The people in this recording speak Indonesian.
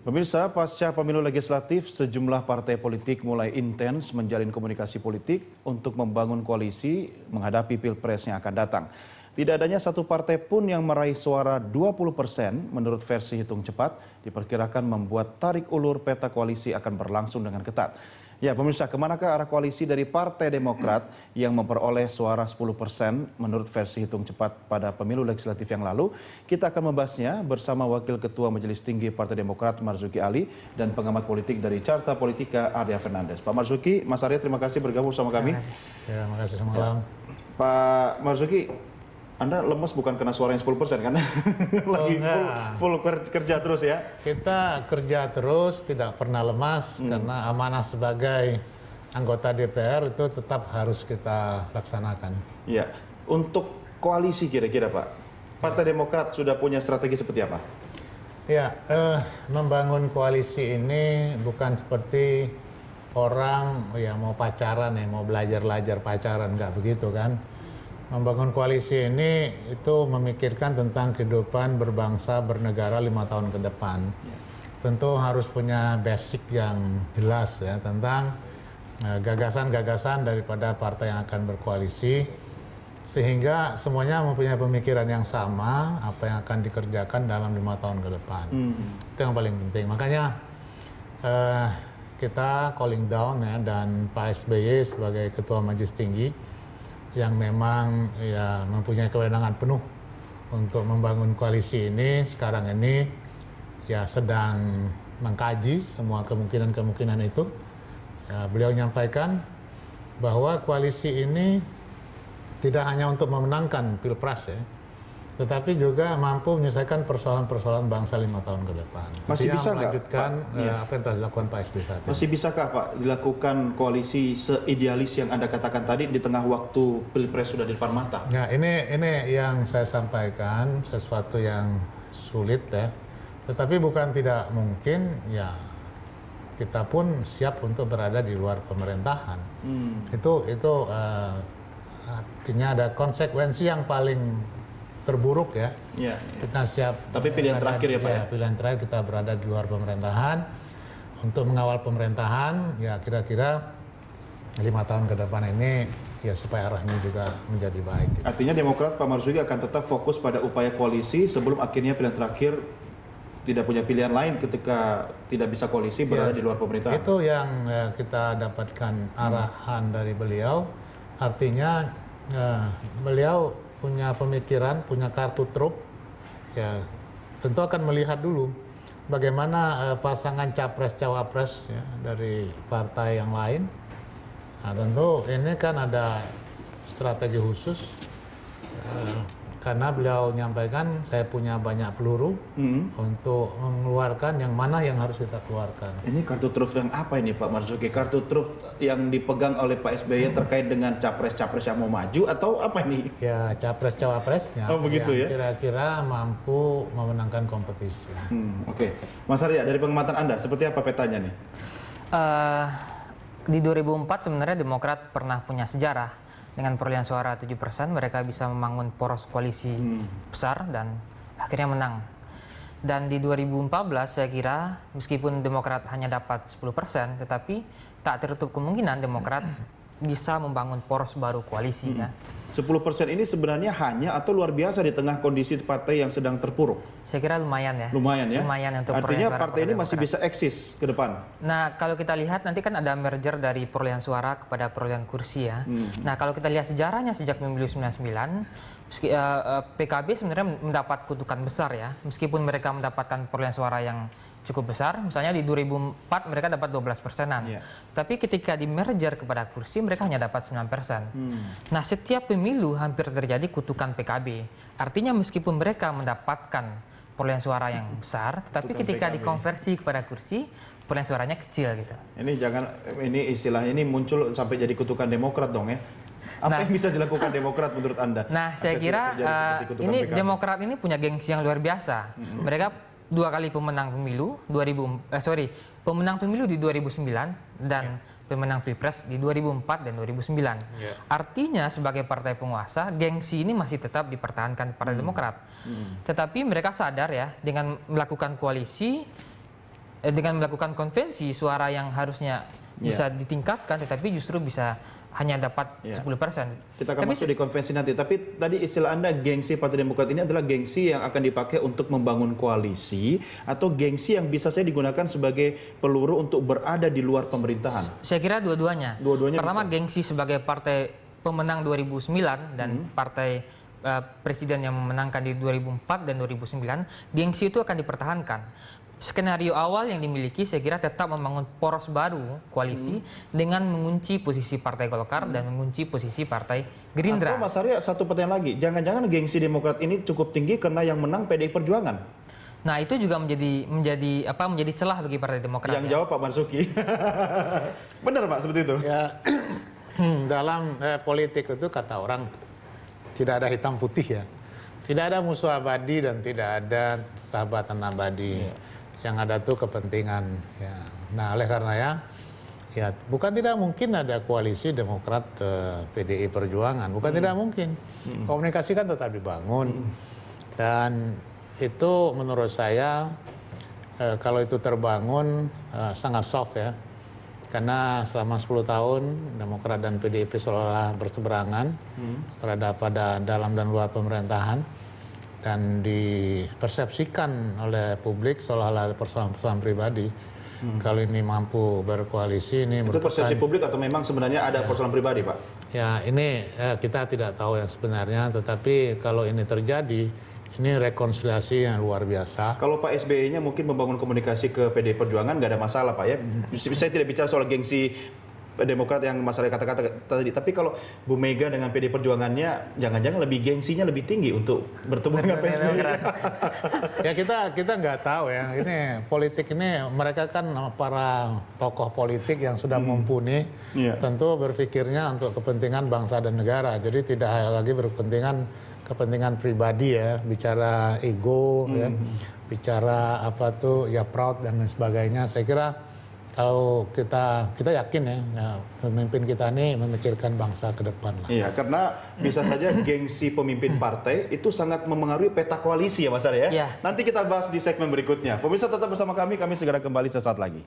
Pemirsa, pasca pemilu legislatif, sejumlah partai politik mulai intens menjalin komunikasi politik untuk membangun koalisi menghadapi pilpres yang akan datang. Tidak adanya satu partai pun yang meraih suara 20% menurut versi hitung cepat, diperkirakan membuat tarik ulur peta koalisi akan berlangsung dengan ketat. Ya, pemirsa, kemanakah arah koalisi dari Partai Demokrat yang memperoleh suara 10% menurut versi hitung cepat pada pemilu legislatif yang lalu? Kita akan membahasnya bersama Wakil Ketua Majelis Tinggi Partai Demokrat Marzuki Ali dan pengamat politik dari Carta Politika Arya Fernandes. Pak Marzuki, Mas Arya, terima kasih bergabung bersama kami. Terima kasih semalam. Pak Marzuki, Anda lemes bukan kena suara yang 10% kan? Lagi full kerja terus ya? Kita kerja terus, tidak pernah lemas karena amanah sebagai anggota DPR itu tetap harus kita laksanakan. Ya, untuk koalisi kira-kira Pak, Partai Demokrat sudah punya strategi seperti apa? Ya, membangun koalisi ini bukan seperti orang ya mau pacaran ya, mau belajar pacaran, nggak begitu kan? Membangun koalisi ini itu memikirkan tentang kehidupan berbangsa bernegara 5 tahun ke depan. Tentu harus punya basic yang jelas ya tentang gagasan-gagasan daripada partai yang akan berkoalisi, sehingga semuanya mempunyai pemikiran yang sama apa yang akan dikerjakan dalam 5 tahun ke depan. Itu yang paling penting. Makanya kita calling down ya, dan Pak SBY sebagai Ketua Majelis Tinggi yang memang ya mempunyai kewenangan penuh untuk membangun koalisi ini, sekarang ini ya sedang mengkaji semua kemungkinan-kemungkinan itu. Ya, beliau menyampaikan bahwa koalisi ini tidak hanya untuk memenangkan pilpres ya, tetapi juga mampu menyelesaikan persoalan-persoalan bangsa 5 tahun ke depan. Masih bisa nggak melanjutkan apa yang telah dilakukan Pak SBY saat ini. Masih bisakah Pak dilakukan koalisi seidealis yang Anda katakan tadi di tengah waktu pilpres sudah di depan mata? Nah, ini yang saya sampaikan, sesuatu yang sulit ya. Tetapi bukan tidak mungkin ya, kita pun siap untuk berada di luar pemerintahan. Itu artinya ada konsekuensi yang paling terburuk ya. Kita siap. Tapi pilihan terakhir ya Pak ya? Pilihan terakhir kita berada di luar pemerintahan untuk mengawal pemerintahan ya, kira-kira 5 tahun ke depan ini ya, supaya arahnya juga menjadi baik. Artinya Demokrat Pak Marzuki akan tetap fokus pada upaya koalisi sebelum akhirnya pilihan terakhir tidak punya pilihan lain ketika tidak bisa koalisi berada di luar pemerintahan. Itu yang kita dapatkan arahan dari beliau. Artinya beliau punya pemikiran, punya kartu truf, ya tentu akan melihat dulu bagaimana pasangan capres-cawapres ya, dari partai yang lain. Nah, tentu ini kan ada strategi khusus karena beliau menyampaikan saya punya banyak peluru untuk mengeluarkan yang mana yang harus kita keluarkan. Ini kartu truf yang apa ini Pak Marzuki? Kartu truf yang dipegang oleh Pak SBY terkait dengan capres-capres yang mau maju atau apa ini? Ya, capres-cawapres ya, begitu ya? Kira-kira mampu memenangkan kompetisi. Oke. Mas Arya, dari pengamatan Anda, seperti apa petanya nih? Di 2004 sebenarnya Demokrat pernah punya sejarah. Dengan perolehan suara 7%, mereka bisa membangun poros koalisi besar dan akhirnya menang. Dan di 2014 saya kira meskipun Demokrat hanya dapat 10%, tetapi tak tertutup kemungkinan Demokrat bisa membangun poros baru koalisi ya. 10% ini sebenarnya hanya atau luar biasa di tengah kondisi partai yang sedang terpuruk? Saya kira lumayan ya. Lumayan ya? Lumayan untuk artinya partai ini masih bisa eksis ke depan? Nah, kalau kita lihat nanti kan ada merger dari perolehan suara kepada perolehan kursi ya. Nah, kalau kita lihat sejarahnya sejak pemilu 99, PKB sebenarnya mendapat kutukan besar ya. Meskipun mereka mendapatkan perolehan suara yang cukup besar, misalnya di 2004 mereka dapat 12%-an. Tapi ketika di merger kepada kursi mereka hanya dapat 9%. Nah, setiap pemilu hampir terjadi kutukan PKB. Artinya meskipun mereka mendapatkan perolehan suara yang besar, tapi ketika PKB dikonversi kepada kursi, perolehan suaranya kecil gitu. Ini istilahnya ini muncul sampai jadi kutukan Demokrat dong ya. Apa yang bisa dilakukan Demokrat menurut Anda? Nah, saya kira ini PKB. Demokrat ini punya gengsi yang luar biasa. Mereka 2 kali pemenang pemilu pemenang pemilu di 2009 dan pemenang Pilpres di 2004 dan 2009. Artinya sebagai partai penguasa, gengsi ini masih tetap dipertahankan Partai Demokrat. Tetapi mereka sadar ya, dengan melakukan koalisi dengan melakukan konvensi suara yang harusnya bisa ditingkatkan, tetapi justru bisa hanya dapat 10%. Kita akan masuk di konvensi nanti. Tapi tadi istilah Anda gengsi Partai Demokrat ini adalah gengsi yang akan dipakai untuk membangun koalisi atau gengsi yang bisa saya digunakan sebagai peluru untuk berada di luar pemerintahan? Saya kira dua-duanya. Pertama bisa. gengsi sebagai partai pemenang 2009 dan partai presiden yang memenangkan di 2004 dan 2009, gengsi itu akan dipertahankan. Skenario awal yang dimiliki saya kira tetap membangun poros baru koalisi dengan mengunci posisi Partai Golkar dan mengunci posisi Partai Gerindra. Atau Mas Arya, satu pertanyaan lagi, jangan-jangan gengsi Demokrat ini cukup tinggi karena yang menang PDI Perjuangan? Nah itu juga menjadi celah bagi Partai Demokrat. Yang jawab Pak Marzuki. Benar Pak seperti itu? Ya, dalam politik itu kata orang tidak ada hitam putih ya. Tidak ada musuh abadi dan tidak ada sahabatan abadi. Yang ada tuh kepentingan. Ya. Nah oleh karena ya bukan tidak mungkin ada koalisi Demokrat PDI Perjuangan. Bukan tidak mungkin. Komunikasi kan tetap dibangun. Dan itu menurut saya kalau itu terbangun sangat soft ya. Karena selama 10 tahun Demokrat dan PDIP seolah berseberangan pada dalam dan luar pemerintahan. Dan dipersepsikan oleh publik seolah-olah ada persoalan-persoalan pribadi. Kalau ini mampu berkoalisi, ini itu persepsi publik atau memang sebenarnya ada persoalan pribadi, Pak? Ya, ini kita tidak tahu yang sebenarnya, tetapi kalau ini terjadi, ini rekonsiliasi yang luar biasa. Kalau Pak SBY-nya mungkin membangun komunikasi ke PDI Perjuangan nggak ada masalah, Pak ya. Saya tidak bicara soal gengsi Demokrat yang Mas Arya kata-kata tadi, tapi kalau Bu Mega dengan PDI Perjuangannya jangan-jangan lebih gengsinya lebih tinggi untuk bertemu dengan PSBY. Ya kita nggak tahu ya. Ini politik ini mereka kan para tokoh politik yang sudah mumpuni, tentu berpikirnya untuk kepentingan bangsa dan negara. Jadi tidak lagi kepentingan pribadi ya, bicara ego ya, bicara apa tuh ya proud dan lain sebagainya. Saya kira kalau kita yakin ya pemimpin kita ini memikirkan bangsa ke depan lah. Iya, karena bisa saja gengsi pemimpin partai itu sangat memengaruhi peta koalisi ya Mas Arya ya. Nanti kita bahas di segmen berikutnya. Pemirsa tetap bersama kami segera kembali sesaat lagi.